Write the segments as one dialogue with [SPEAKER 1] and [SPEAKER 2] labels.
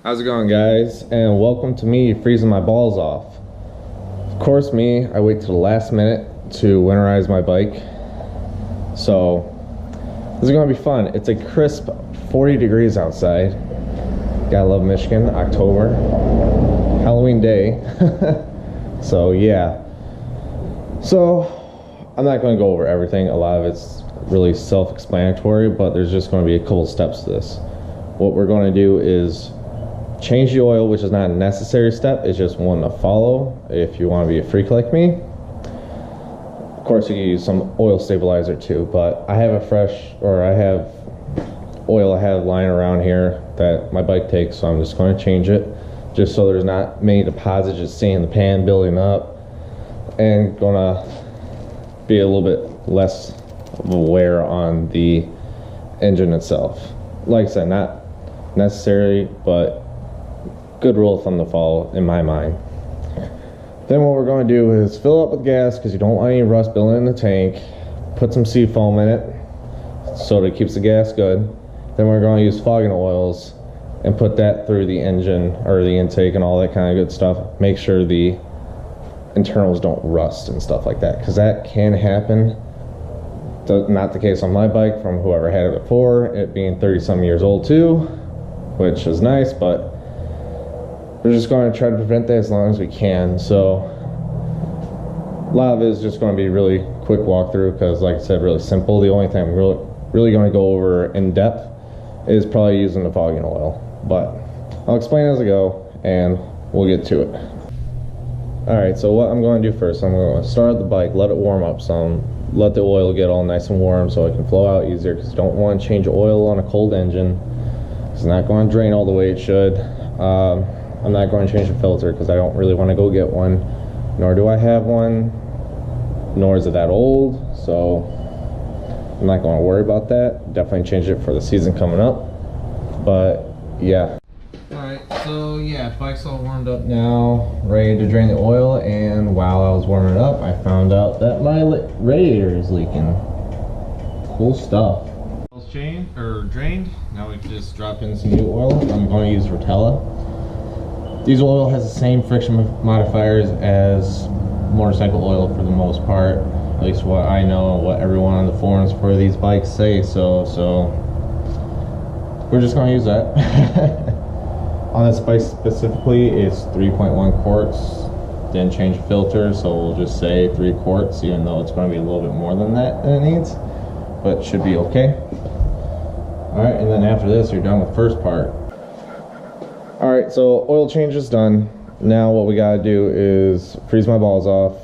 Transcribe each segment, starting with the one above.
[SPEAKER 1] How's it going, guys? And welcome to me freezing my balls off. Of course, I wait to the last minute to winterize my bike. So this is gonna be fun. It's a crisp 40 degrees outside. Gotta love Michigan, October, Halloween day. So yeah. So I'm not gonna go over everything. A lot of it's really self-explanatory, but there's just gonna be a couple steps to this. What we're gonna do is change the oil, which is not a necessary step. It's just one to follow if you want to be a freak like me. Of course, you can use some oil stabilizer too, but I have oil I have lying around here that my bike takes, so I'm just going to change it just so there's not many deposits just sitting in the pan building up, and gonna be a little bit less of a wear on the engine itself. Like I said, not necessary, but good rule of thumb to follow in my mind. Then what we're going to do is fill it up with gas because you don't want any rust building in the tank. Put some sea foam in it so that it keeps the gas good. Then we're going to use fogging oils and put that through the engine or the intake and all that kind of good stuff. Make sure the internals don't rust and stuff like that, because that can happen. Not the case on my bike from whoever had it before, it being 30-some years old too, which is nice, but we're just going to try to prevent that as long as we can. So a lot of it is just going to be really quick walkthrough because, like I said, really simple. The only thing I'm really going to go over in depth is probably using the fogging oil, but I'll explain as I go and we'll get to it. Alright, so what I'm going to do first, I'm going to start the bike, let it warm up some, let the oil get all nice and warm so it can flow out easier, because you don't want to change oil on a cold engine. It's not going to drain all the way it should. I'm not going to change the filter because I don't really want to go get one, nor do I have one, nor is it that old, so I'm not going to worry about that. Definitely change it for the season coming up, but yeah. Alright, so yeah, bike's all warmed up now, ready to drain the oil, and while I was warming it up, I found out that my radiator is leaking. Cool stuff. Oil's drained. Now we can just drop in some new oil. I'm going to use Rotella. Diesel oil has the same friction modifiers as motorcycle oil for the most part, at least what I know and what everyone on the forums for these bikes say. So we're just going to use that. On this bike specifically, it's 3.1 quarts. Didn't change the filter, so we'll just say 3 quarts, even though it's going to be a little bit more than that it needs, but it should be okay. Alright, and then after this, you're done with the first part. Alright, so oil change is done. Now what we gotta do is freeze my balls off,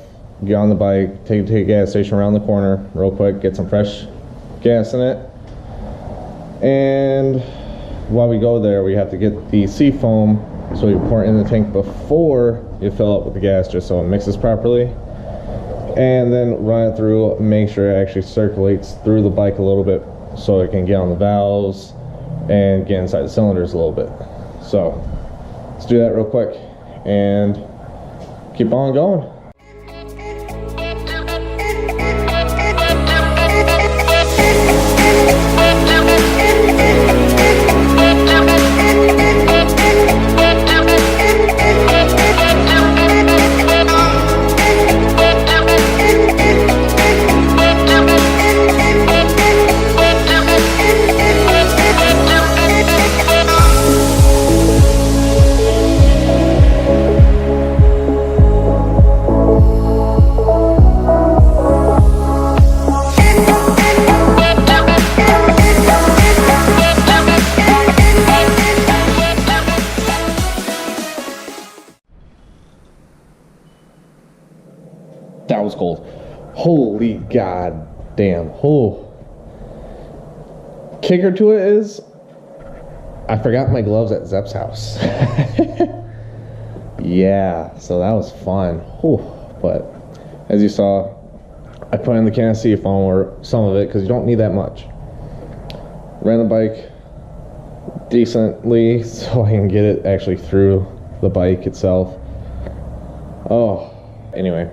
[SPEAKER 1] get on the bike, take it to a gas station around the corner real quick, get some fresh gas in it. And while we go there, we have to get the sea foam, so you pour it in the tank before you fill up with the gas, just so it mixes properly. And then run it through, make sure it actually circulates through the bike a little bit so it can get on the valves and get inside the cylinders a little bit. So let's do that real quick and keep on going. That was cold. Holy god damn. Oh. Kicker to it is I forgot my gloves at Zep's house. Yeah, so that was fun. Whew. But as you saw, I put in the can of sea foam, or some of it, because you don't need that much. Ran the bike decently so I can get it actually through the bike itself. Oh, anyway.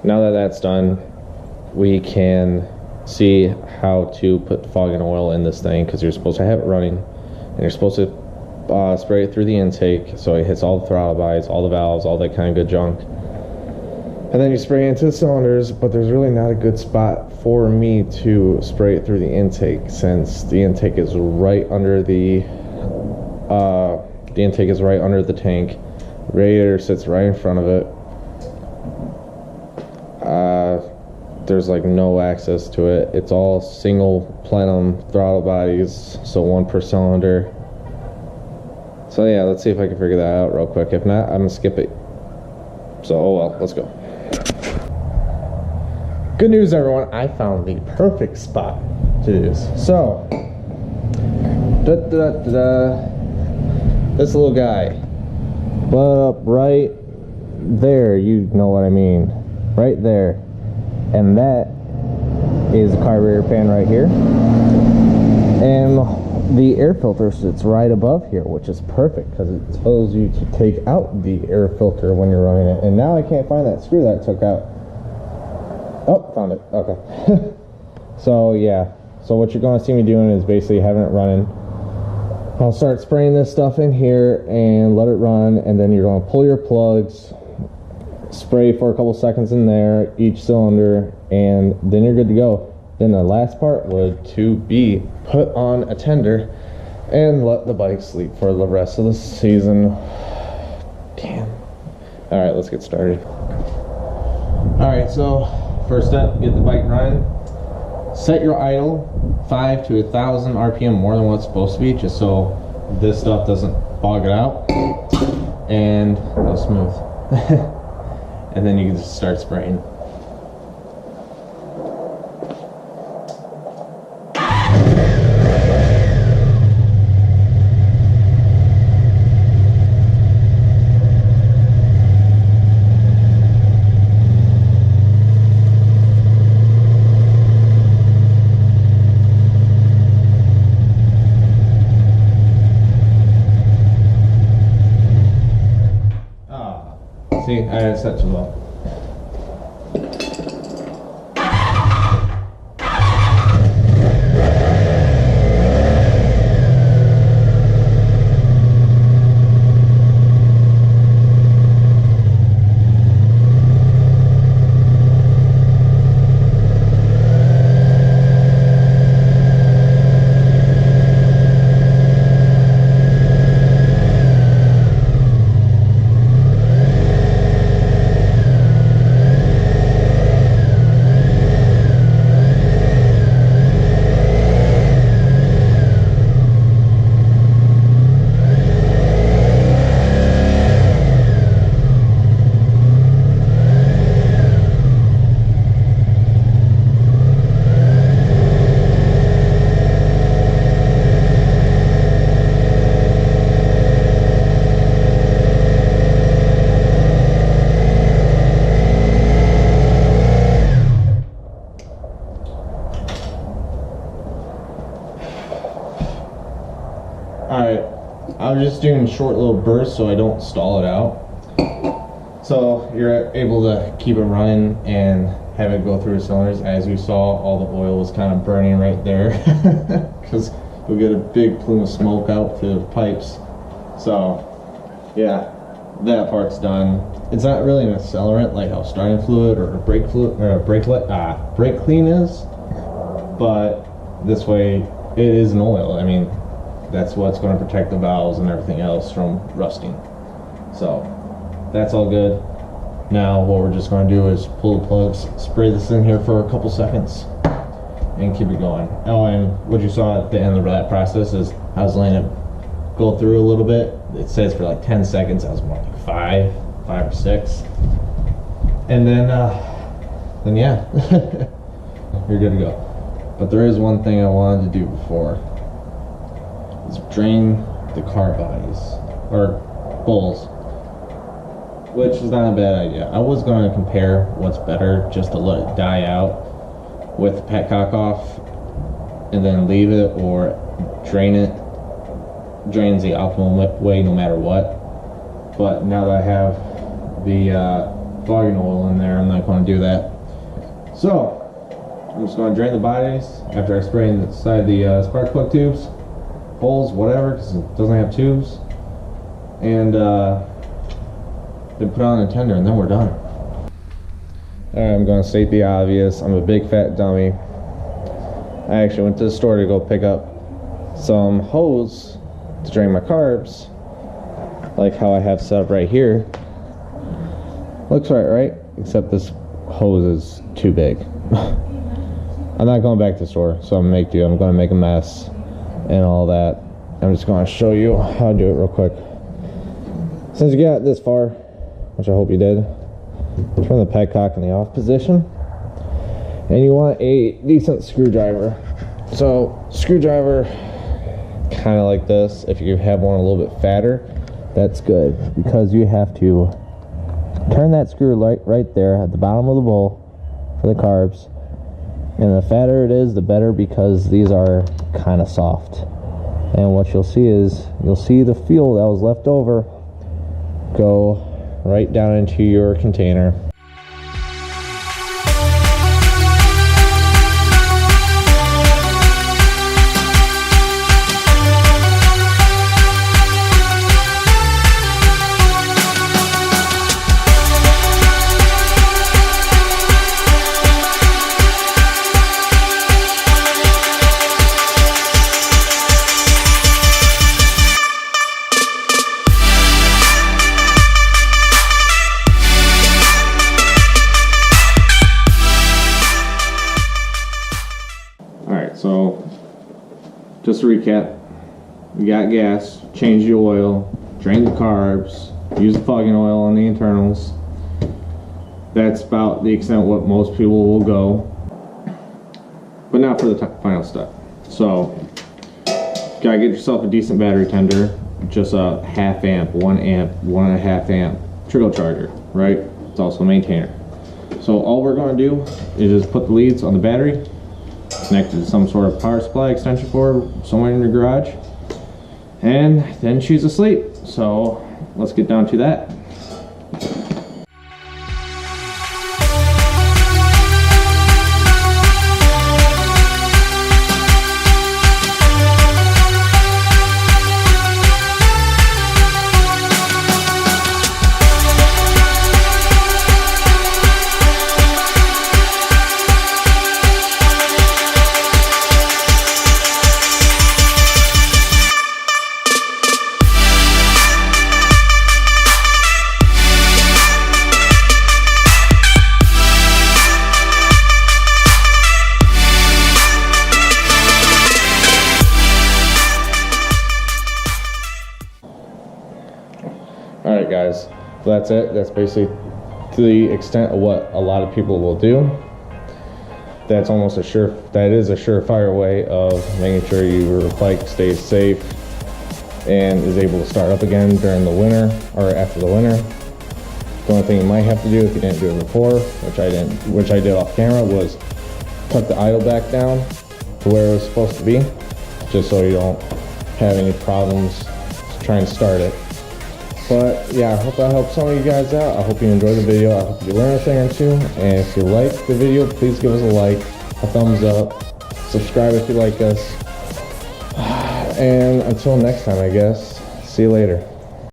[SPEAKER 1] Now that that's done, we can see how to put fogging oil in this thing, because you're supposed to have it running and you're supposed to spray it through the intake so it hits all the throttle bodies, all the valves, all that kind of good junk. And then you spray into the cylinders, but there's really not a good spot for me to spray it through the intake, since the intake is right under the tank. Radiator sits right in front of it. There's like no access to it. It's all single plenum throttle bodies, so one per cylinder. So yeah, let's see if I can figure that out real quick. If not, I'm gonna skip it. So oh well, let's go. Good news, everyone, I found the perfect spot to do this. So this little guy, but up right there, you know what I mean, right there. And that is the carburetor pan right here, and the air filter sits right above here, which is perfect because it tells you to take out the air filter when you're running it. And now I can't find that screw that I took out. Oh, found it. Okay. So yeah, so what you're going to see me doing is basically having it running. I'll start spraying this stuff in here and let it run, and then you're going to pull your plugs, spray for a couple seconds in there, each cylinder, and then you're good to go. Then the last part would to be put on a tender and let the bike sleep for the rest of the season. Damn. All right, let's get started. All right, so first step, get the bike running. Set your idle 5 to 1,000 RPM more than what's supposed to be, just so this stuff doesn't bog it out, and go smooth. And then you can just start spraying. See, I had it set too low. Alright, I was just doing short little bursts so I don't stall it out. So you're able to keep it running and have it go through the cylinders. As you saw, all the oil was kind of burning right there because you'll get a big plume of smoke out to the pipes. So yeah, that part's done. It's not really an accelerant like how starting fluid or brake fluid or brake clean is, but this way it is an oil. I mean, that's what's going to protect the valves and everything else from rusting. So that's all good. Now what we're just going to do is pull the plugs, spray this in here for a couple seconds, and keep it going. Oh, and what you saw at the end of that process is I was letting it go through a little bit. It says for like 10 seconds. I was more like five or six, and then yeah, you're good to go. But there is one thing I wanted to do before. Drain the car bodies or bowls, which is not a bad idea. I was going to compare what's better, just to let it die out with the petcock off and then leave it, or drain it. Drains the optimal way no matter what. But now that I have the fogging oil in there, I'm not going to do that. So I'm just going to drain the bodies after I spray inside the spark plug tubes. bowls, whatever, because it doesn't have tubes. And then put on a tender, and then we're done. Alright, I'm going to state the obvious. I'm a big fat dummy. I actually went to the store to go pick up some hose to drain my carbs, like how I have set up right here. Looks right? Except this hose is too big. I'm not going back to the store, so I'm going to make a mess and all that. I'm just going to show you how to do it real quick. Since you got this far, which I hope you did, turn the petcock in the off position, and you want a decent screwdriver. So screwdriver kind of like this. If you have one a little bit fatter, that's good, because you have to turn that screw right there at the bottom of the bowl for the carbs, and the fatter it is, the better, because these are kind of soft. And what you'll see is, you'll see the fuel that was left over go right down into your container. So, just to recap, we got gas, change the oil, drain the carbs, use the fogging oil on the internals. That's about the extent what most people will go, but not for the final step. So, gotta get yourself a decent battery tender, just a half amp, 1 amp, 1.5 amp trickle charger, right? It's also a maintainer. So all we're gonna do is just put the leads on the battery, connected to some sort of power supply extension cord somewhere in your garage, and then she's asleep. So let's get down to that. Alright guys, so that's it. That's basically to the extent of what a lot of people will do. That is a surefire way of making sure your bike stays safe and is able to start up again during the winter or after the winter. The only thing you might have to do if you didn't do it before, which I did off camera, was tuck the idle back down to where it was supposed to be, just so you don't have any problems trying to start it. But yeah, I hope that helped some of you guys out. I hope you enjoyed the video. I hope you learned a thing or two. And if you liked the video, please give us a like, a thumbs up, subscribe if you like us. And until next time, I guess, see you later.